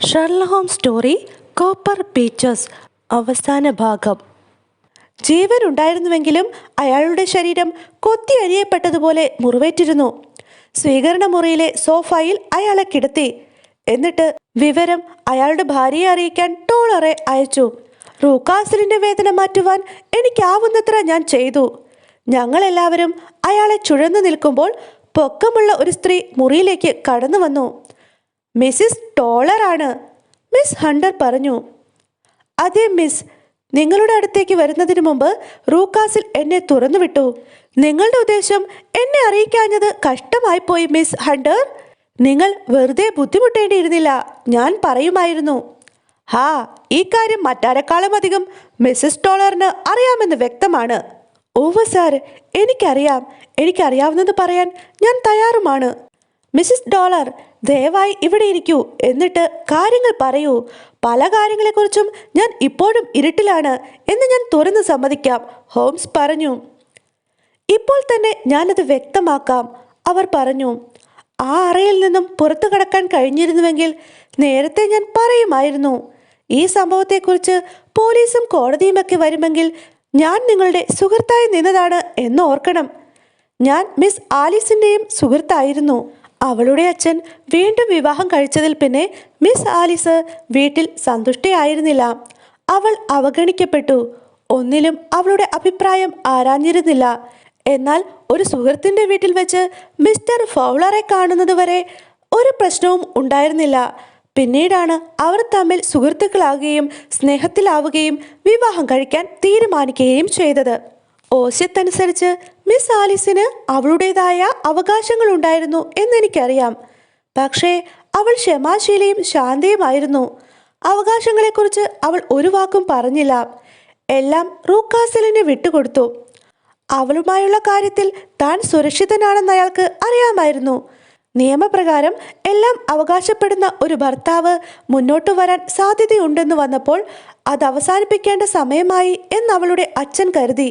Sherlock Holmes story Copper Beeches അവസാന ഭാഗം. ജീവനുണ്ടായിരുന്നുവെങ്കിലും അയാളുടെ ശരീരം കൊത്തിയരിയപ്പെട്ടതുപോലെ മുറിവേറ്റിരുന്നു. സ്വീകരണ മുറിയിലെ സോഫയിൽ അയാളെ കിടത്തി. എന്നിട്ട് വിവരം അയാളുടെ ഭാര്യയെ അറിയിക്കാൻ ടോളറെ അയച്ചു. റൂക്കാസിലിൻ്റെ വേദന മാറ്റുവാൻ എനിക്കാവുന്നത്ര ഞാൻ ചെയ്തു. ഞങ്ങളെല്ലാവരും അയാളെ ചുഴന്നു നിൽക്കുമ്പോൾ പൊക്കമുള്ള ഒരു സ്ത്രീ മുറിയിലേക്ക് കടന്നു വന്നു. മിസ്സിസ് ടോളറാണ്, മിസ് ഹണ്ടർ പറഞ്ഞു. അതെ മിസ്, നിങ്ങളുടെ അടുത്തേക്ക് വരുന്നതിന് മുമ്പ് റൂക്കാസിൽ എന്നെ തുറന്നുവിട്ടു. നിങ്ങളുടെ ഉദ്ദേശം എന്നെ അറിയിക്കാഞ്ഞത് കഷ്ടമായിപ്പോയി മിസ് ഹണ്ടർ. നിങ്ങൾ വെറുതെ ബുദ്ധിമുട്ടേണ്ടിയിരുന്നില്ല, ഞാൻ പറയുമായിരുന്നു. ഹാ, ഈ കാര്യം മറ്റാരെക്കാളും അധികം മിസ്സിസ് ടോളറിന് അറിയാമെന്ന് വ്യക്തമാണ്. ഓവ് സാർ, എനിക്കറിയാവുന്നത് പറയാൻ ഞാൻ തയ്യാറുമാണ്. മിസ്സിസ് ഡോളർ, ദയവായി ഇവിടെ ഇരിക്കൂ, എന്നിട്ട് കാര്യങ്ങൾ പറയൂ. പല കാര്യങ്ങളെക്കുറിച്ചും ഞാൻ ഇപ്പോഴും ഇരുട്ടിലാണ് എന്ന് ഞാൻ തുറന്ന് സമ്മതിക്കാം, ഹോംസ് പറഞ്ഞു. ഇപ്പോൾ തന്നെ ഞാനത് വ്യക്തമാക്കാം, അവർ പറഞ്ഞു. ആ അറയിൽ നിന്നും പുറത്തു കടക്കാൻ കഴിഞ്ഞിരുന്നുവെങ്കിൽ നേരത്തെ ഞാൻ പറയുമായിരുന്നു. ഈ സംഭവത്തെക്കുറിച്ച് പോലീസും കോടതിയുമൊക്കെ വരുമെങ്കിൽ ഞാൻ നിങ്ങളുടെ സുഹൃത്തായി നിന്നതാണ് എന്ന് ഓർക്കണം. ഞാൻ മിസ് ആലീസിൻ്റെയും സുഹൃത്തായിരുന്നു. അവളുടെ അച്ഛൻ വീണ്ടും വിവാഹം കഴിച്ചതിൽ പിന്നെ മിസ് ആലീസ് വീട്ടിൽ സന്തുഷ്ടയായിരുന്നില്ല. അവൾ അവഗണിക്കപ്പെട്ടു. ഒന്നിലും അവളുടെ അഭിപ്രായം ആരാഞ്ഞിരുന്നില്ല. എന്നാൽ ഒരു സുഹൃത്തിൻ്റെ വീട്ടിൽ വെച്ച് മിസ്റ്റർ ഫൗളറെ കാണുന്നതുവരെ ഒരു പ്രശ്നവും ഉണ്ടായിരുന്നില്ല. പിന്നീടാണ് അവർ തമ്മിൽ സുഹൃത്തുക്കളാവുകയും സ്നേഹത്തിലാവുകയും വിവാഹം കഴിക്കാൻ തീരുമാനിക്കുകയും ചെയ്തത്. ഓസ്യത്തനുസരിച്ച് മിസ് ആലീസിന് അവളുടേതായ അവകാശങ്ങളുണ്ടായിരുന്നു എന്നെനിക്കറിയാം. പക്ഷേ അവൾ ക്ഷമാശീലയും ശാന്തയുമായിരുന്നു. അവകാശങ്ങളെക്കുറിച്ച് അവൾ ഒരു വാക്കും പറഞ്ഞില്ല. എല്ലാം റൂക്കാസിലിന് വിട്ടുകൊടുത്തു. അവളുമായുള്ള കാര്യത്തിൽ താൻ സുരക്ഷിതനാണെന്ന് അയാൾക്ക് അറിയാമായിരുന്നു. നിയമപ്രകാരം എല്ലാം അവകാശപ്പെടുന്ന ഒരു ഭർത്താവ് മുന്നോട്ട് വരാൻ സാധ്യതയുണ്ടെന്ന് വന്നപ്പോൾ അത് അവസാനിപ്പിക്കേണ്ട സമയമായി എന്നവളുടെ അച്ഛൻ കരുതി.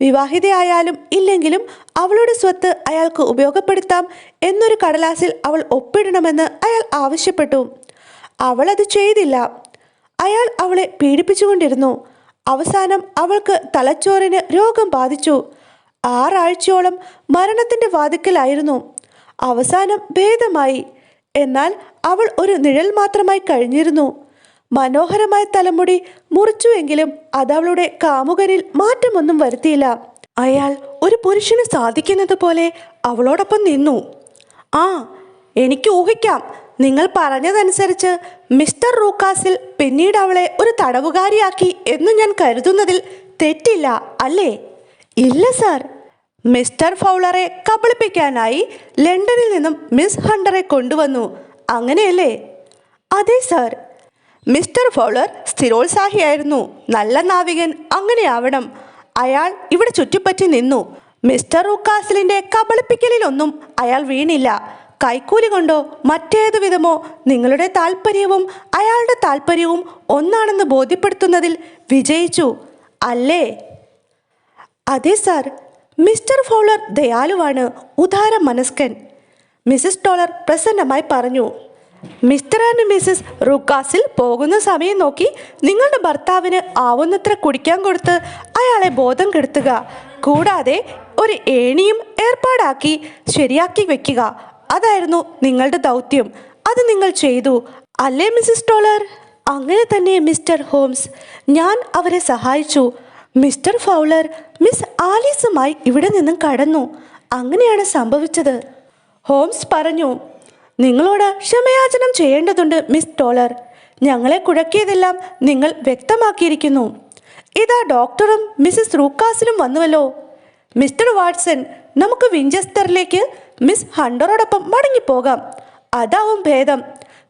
വിവാഹിതയായാലും ഇല്ലെങ്കിലും അവളുടെ സ്വത്ത് അയാൾക്ക് ഉപയോഗപ്പെടുത്താം എന്നൊരു കടലാസിൽ അവൾ ഒപ്പിടണമെന്ന് അയാൾ ആവശ്യപ്പെട്ടു. അവൾ അത് ചെയ്തില്ല. അയാൾ അവളെ പീഡിപ്പിച്ചുകൊണ്ടിരുന്നു. അവസാനം അവൾക്ക് തലച്ചോറിന് രോഗം ബാധിച്ചു. 6 ആഴ്ചയോളം മരണത്തിൻ്റെ വാതിക്കലായിരുന്നു. അവസാനം ഭേദമായി. എന്നാൽ അവൾ ഒരു നിഴൽ മാത്രമായി കഴിഞ്ഞിരുന്നു. മനോഹരമായ തലമുടി മുറിച്ചുവെങ്കിലും അതവളുടെ കാമുകനിൽ മാറ്റമൊന്നും വരുത്തിയില്ല. അയാൾ ഒരു പുരുഷന് സാധിക്കുന്നത് പോലെ അവളോടൊപ്പം നിന്നു. ആ, എനിക്ക് ഊഹിക്കാം. നിങ്ങൾ പറഞ്ഞതനുസരിച്ച് മിസ്റ്റർ റൂക്കാസിൽ പിന്നീട് അവളെ ഒരു തടവുകാരിയാക്കി എന്ന് ഞാൻ കരുതുന്നതിൽ തെറ്റില്ല, അല്ലേ? ഇല്ല സാർ. മിസ്റ്റർ ഫൗളറെ കബളിപ്പിക്കാനായി ലണ്ടനിൽ നിന്നും മിസ് ഹണ്ടറെ കൊണ്ടുവന്നു, അങ്ങനെയല്ലേ? അതെ സാർ. മിസ്റ്റർ ഫൗളർ സ്ഥിരോത്സാഹിയായിരുന്നു, നല്ല നാവികൻ. അങ്ങനെയാവണം. അയാൾ ഇവിടെ ചുറ്റിപ്പറ്റി നിന്നു. മിസ്റ്റർ റൂക്കാസിലിൻ്റെ കബളിപ്പിക്കലിലൊന്നും അയാൾ വീണില്ല. കൈക്കൂലി കൊണ്ടോ മറ്റേതു വിധമോ നിങ്ങളുടെ താല്പര്യവും അയാളുടെ താല്പര്യവും ഒന്നാണെന്ന് ബോധ്യപ്പെടുത്തുന്നതിൽ വിജയിച്ചു, അല്ലേ? അതെ സാർ. മിസ്റ്റർ ഫൗളർ ദയാലുവാണ്, ഉദാര മനസ്കൻ, മിസ്സിസ് ടോളർ പ്രസന്നമായി പറഞ്ഞു. മിസ്റ്റർ ആൻഡ് മിസ്സിസ് റൂക്കാസിൽ പോകുന്ന സമയം നോക്കി നിങ്ങളുടെ ഭർത്താവിന് ആവുന്നത്ര കുടിക്കാൻ കൊടുത്ത് അയാളെ ബോധം കെടുത്തുക. കൂടാതെ ഒരു ഏണിയും ഏർപ്പാടാക്കി ശരിയാക്കി വെക്കുക. അതായിരുന്നു നിങ്ങളുടെ ദൗത്യം. അത് നിങ്ങൾ ചെയ്തു, അല്ലേ മിസ്സിസ് ടോളർ? അങ്ങനെ തന്നെ മിസ്റ്റർ ഹോംസ്. ഞാൻ അവരെ സഹായിച്ചു. മിസ്റ്റർ ഫൗളർ മിസ് ആലീസുമായി ഇവിടെ നിന്നും കടന്നു. അങ്ങനെയാണ് സംഭവിച്ചത്, ഹോംസ് പറഞ്ഞു. നിങ്ങളോട് ക്ഷമയാചനം ചെയ്യേണ്ടതുണ്ട് മിസ് ടോളർ. ഞങ്ങളെ കുഴക്കിയതെല്ലാം നിങ്ങൾ വ്യക്തമാക്കിയിരിക്കുന്നു. ഇതാ ഡോക്ടറും മിസ്സിസ് റൂക്കാസിലും വന്നുവല്ലോ. മിസ്റ്റർ വാട്സൺ, നമുക്ക് വിഞ്ചെസ്റ്ററിലേക്ക് മിസ് ഹണ്ടറോടൊപ്പം മടങ്ങിപ്പോകാം. അതാവും ഭേദം.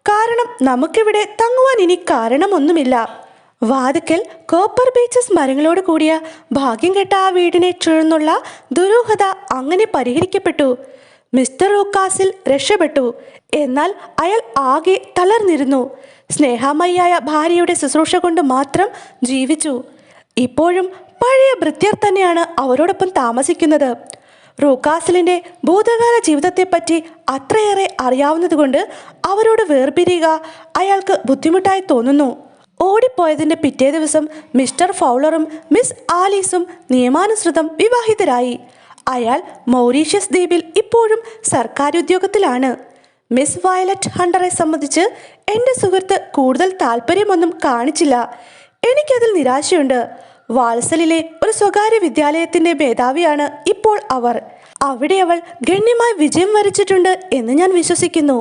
കാരണം നമുക്കിവിടെ തങ്ങുവാൻ ഇനി കാരണമൊന്നുമില്ല. വാതിക്കൽ കോപ്പർ ബീച്ചസ് മരങ്ങളോട് കൂടിയ ഭാഗ്യം കെട്ട ആ വീടിനെ ചുഴന്നുള്ള ദുരൂഹത അങ്ങനെ പരിഹരിക്കപ്പെട്ടു. മിസ്റ്റർ റൂക്കാസിൽ രക്ഷപ്പെട്ടു. എന്നാൽ അയാൾ ആകെ തളർന്നിരുന്നു. സ്നേഹാമയിയായ ഭാര്യയുടെ ശുശ്രൂഷ കൊണ്ട് മാത്രം ജീവിച്ചു. ഇപ്പോഴും പഴയ ഭൃത്യർ തന്നെയാണ് അവരോടൊപ്പം താമസിക്കുന്നത്. റൂക്കാസിലിന്റെ ഭൂതകാല ജീവിതത്തെപ്പറ്റി അത്രയേറെ അറിയാവുന്നതുകൊണ്ട് അവരോട് വേർപിരിയുക അയാൾക്ക് ബുദ്ധിമുട്ടായി തോന്നുന്നു. ഓടിപ്പോയതിന്റെ പിറ്റേ ദിവസം മിസ്റ്റർ ഫൗളറും മിസ് ആലീസും നിയമാനുസൃതം വിവാഹിതരായി. അയാൾ മൗറീഷ്യസ് ദ്വീപിൽ ഇപ്പോഴും സർക്കാർ ഉദ്യോഗത്തിലാണ്. മിസ് വയലറ്റ് ഹണ്ടറെ സംബന്ധിച്ച് എൻ്റെ സുഹൃത്ത് കൂടുതൽ താല്പര്യമൊന്നും കാണിച്ചില്ല. എനിക്കതിൽ നിരാശയുണ്ട്. വാത്സലിലെ ഒരു സ്വകാര്യ വിദ്യാലയത്തിന്റെ മേധാവിയാണ് ഇപ്പോൾ അവർ. അവിടെ അവൾ ഗണ്യമായ വിജയം വരിച്ചിട്ടുണ്ട് എന്ന് ഞാൻ വിശ്വസിക്കുന്നു.